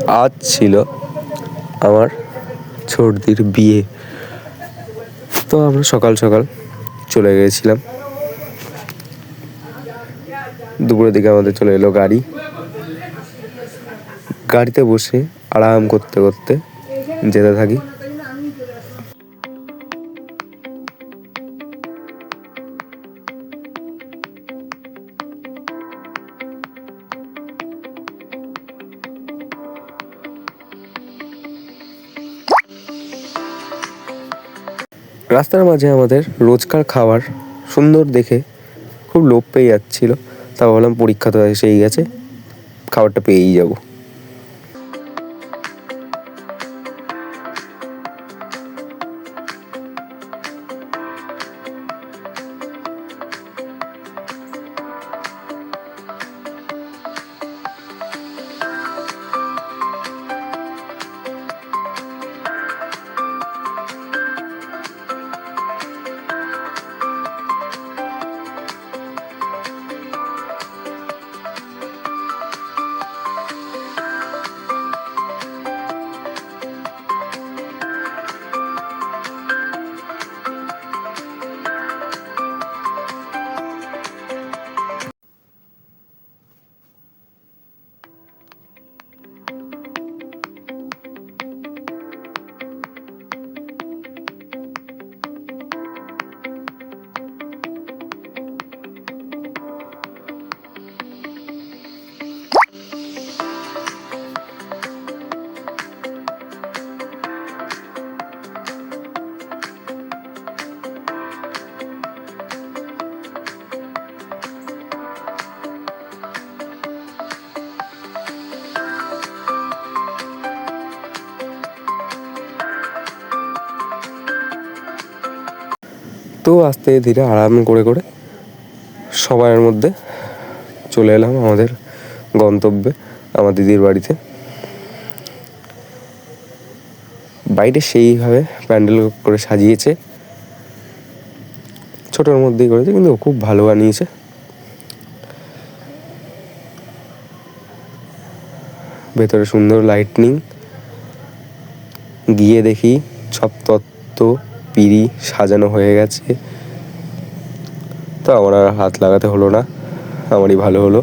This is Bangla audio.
আজ ছিল আমার ছোটদির বিয়ে, তো আমরা সকাল সকাল চলে গিয়েছিলাম। দুপুরের দিকে আমাদের চলে এলো গাড়ি। গাড়িতে বসে আরাম করতে করতে যেতে থাকি। রাস্তার মাঝে আমাদের রোজকার খাবার সুন্দর দেখে খুব লোভ পেয়ে যাচ্ছিল। তা ভাবলাম পরীক্ষা তো এসেই গেছে, খাবারটা পেয়েই যাব। তো আস্তে ধীরে আরাম করে করে সবার মধ্যে চলে এলাম আমাদের গন্তব্যে, আমার দিদির বাড়িতে। বাইরে সেইভাবে প্যান্ডেল করে সাজিয়েছে, ছোটোর মধ্যেই করেছে, কিন্তু খুব ভালো বানিয়েছে। ভেতরে সুন্দর লাইটনিং। গিয়ে দেখি সব তত্ত্ব পিঁড়ি সাজানো হয়ে গেছে, তো আমার আর হাত লাগাতে হলো না, আমারই ভালো হলো।